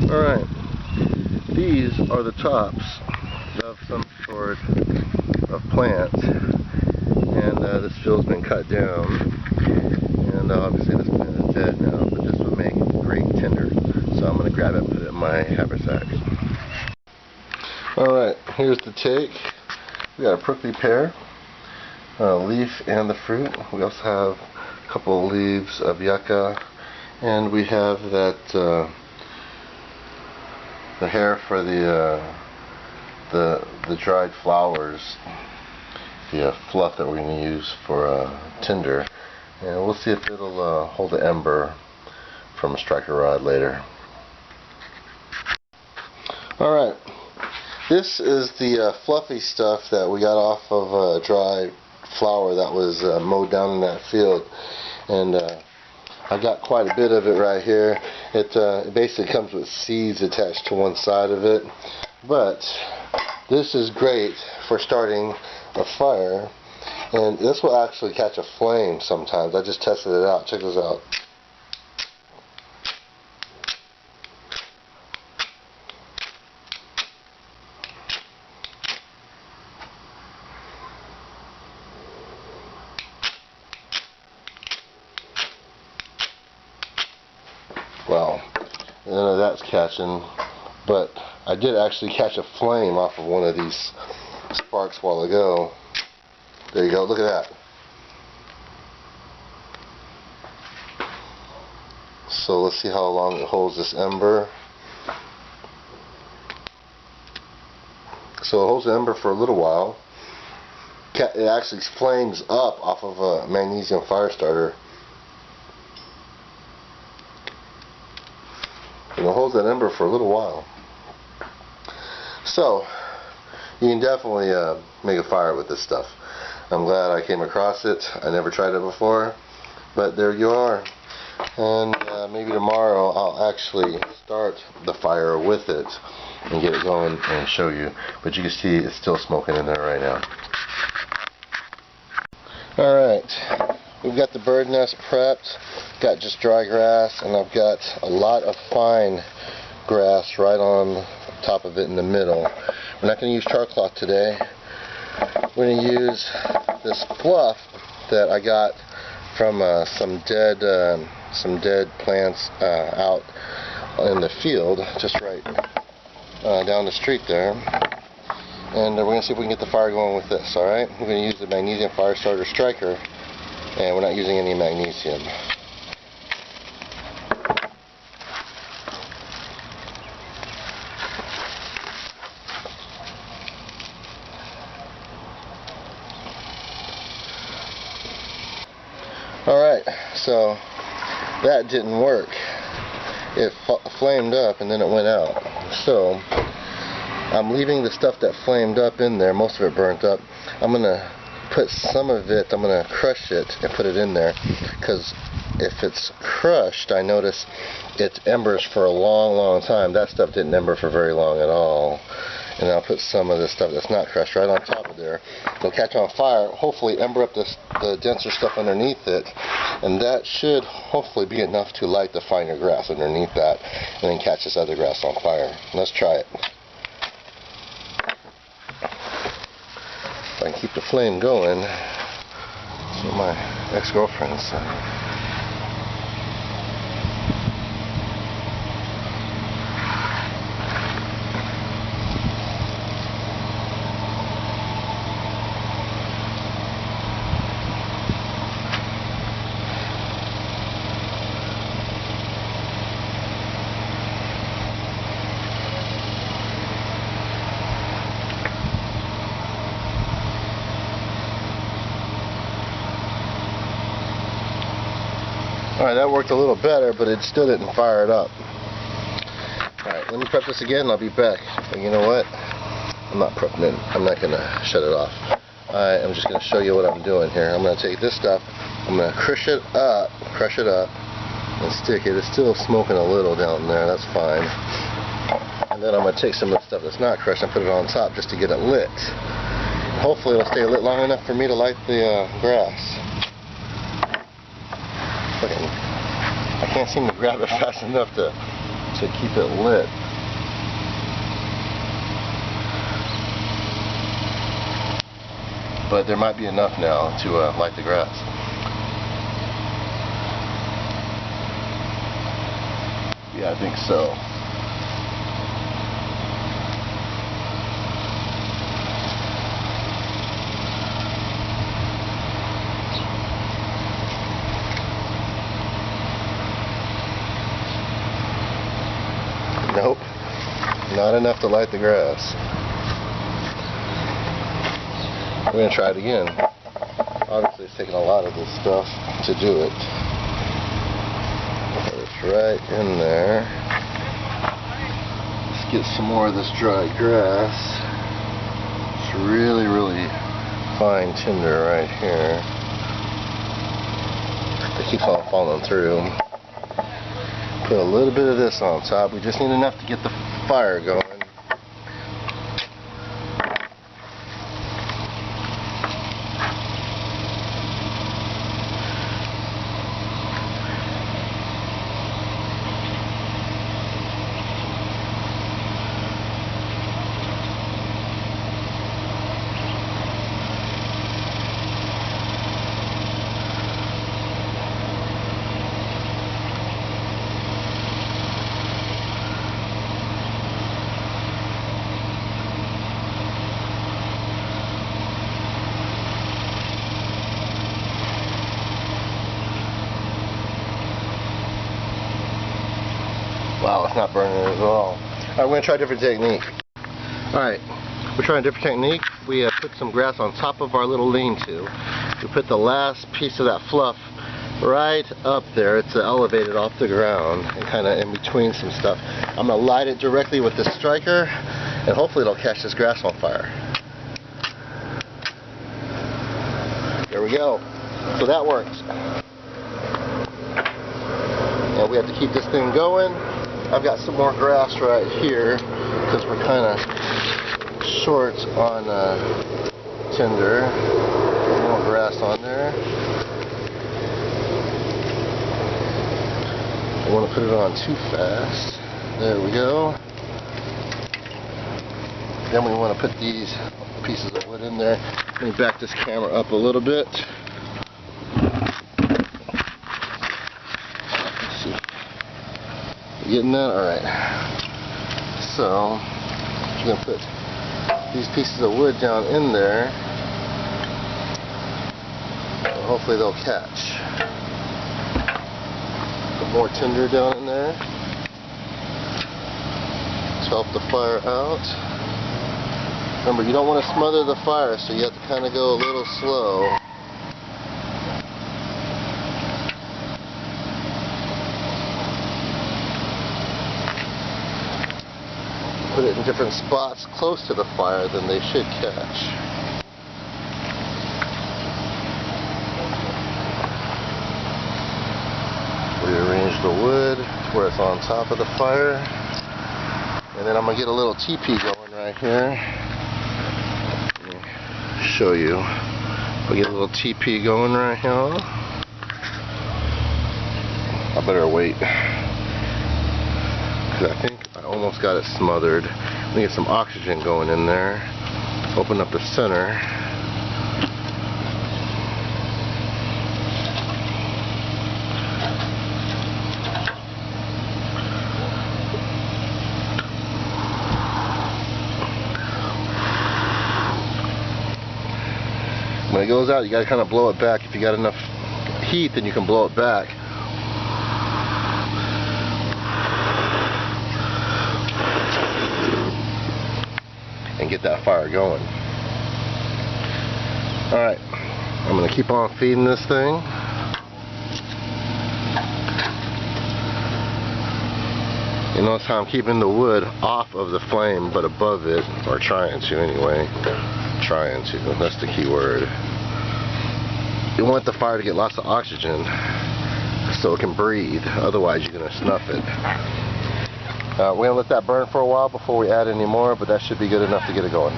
Alright, these are the tops of some sort of plant, and this field's been cut down, and obviously this plant is dead now, but this would make great tinder, so I'm going to grab it and put it in my haversack. Alright, here's the take. We got a prickly pear, leaf and the fruit. We also have a couple of leaves of yucca, and we have that the hair for the dried flowers, the fluff that we're going to use for tinder, and we'll see if it'll hold the ember from a striker rod later. Alright, this is the fluffy stuff that we got off of a dry flower that was mowed down in that field, and I got quite a bit of it right here. It basically comes with seeds attached to one side of it, but this is great for starting a fire, and this will actually catch a flame sometimes. I just tested it out. Check this out. Well, none of that's catching, but I did actually catch a flame off of one of these sparks a while ago. There you go, look at that. So let's see how long it holds this ember. So it holds the ember for a little while. It actually flames up off of a magnesium fire starter. And it holds that ember for a little while. So you can definitely make a fire with this stuff. I'm glad I came across it. I never tried it before, but there you are. And maybe tomorrow I'll actually start the fire with it and get it going and show you. But you can see it's still smoking in there right now. Alright, we've got the bird nest prepped, got just dry grass, and I've got a lot of fine grass right on top of it in the middle. We're not going to use char cloth today. We're going to use this fluff that I got from some dead plants out in the field, just right down the street there. And we're going to see if we can get the fire going with this, alright? We're going to use the magnesium fire starter striker, and we're not using any magnesium. Alright, so that didn't work. It flamed up and then it went out. So I'm leaving the stuff that flamed up in there, most of it burnt up. I'm going to put some of it, I'm going to crush it and put it in there, because if it's crushed, I notice it embers for a long time. That stuff didn't ember for very long at all. And I'll put some of this stuff that's not crushed right on top of there. It'll catch on fire, hopefully ember up the denser stuff underneath it, and that should hopefully be enough to light the finer grass underneath that, and then catch this other grass on fire. Let's try it. If I can keep the flame going. That's what my ex-girlfriend said. Alright, that worked a little better, but it still didn't fire it up. Alright, let me prep this again and I'll be back. But you know what? I'm not prepping it. I'm not going to shut it off. I'm just going to show you what I'm doing here. I'm going to take this stuff, I'm going to crush it up, and stick it. It's still smoking a little down there, that's fine. And then I'm going to take some of the stuff that's not crushed and put it on top just to get it lit. Hopefully it'll stay lit long enough for me to light the grass. I can't seem to grab it fast enough to to keep it lit. But there might be enough now to light the grass. Yeah, I think so. Nope, not enough to light the grass. We're going to try it again. Obviously it's taking a lot of this stuff to do it. Put it right in there. Let's get some more of this dry grass. It's really, really fine tinder right here. It keeps on falling through. Put a little bit of this on top. We just need enough to get the fire going. Wow, it's not burning at all. Alright, we're going to try a different technique. Alright, we're trying a different technique. We put some grass on top of our little lean-to. We put the last piece of that fluff right up there. It's elevated off the ground and kind of in between some stuff. I'm going to light it directly with this striker and hopefully it'll catch this grass on fire. There we go. So that works. And we have to keep this thing going. I've got some more grass right here because we're kind of short on tinder. More grass on there. I want to put it on too fast. There we go. Then we want to put these pieces of wood in there. Let me back this camera up a little bit. Getting that? Alright. So, I'm going to put these pieces of wood down in there. And hopefully they'll catch. Put more tinder down in there to help the fire out. Remember, you don't want to smother the fire, so you have to kind of go a little slow. Put it in different spots close to the fire, then they should catch. Rearrange the wood to where it's on top of the fire. And then I'm going to get a little teepee going right here. Let me show you. I'll get a little teepee going right here. I better wait. Because I think I almost got it smothered. Let me get some oxygen going in there. Open up the center. When it goes out, you gotta kind of blow it back. If you got enough heat, then you can blow it back. And get that fire going. Alright, I'm going to keep on feeding this thing. You notice how I'm keeping the wood off of the flame but above it, or trying to anyway. Trying to, that's the key word. You want the fire to get lots of oxygen so it can breathe, otherwise you're going to snuff it. We're going to let that burn for a while before we add any more, but that should be good enough to get it going.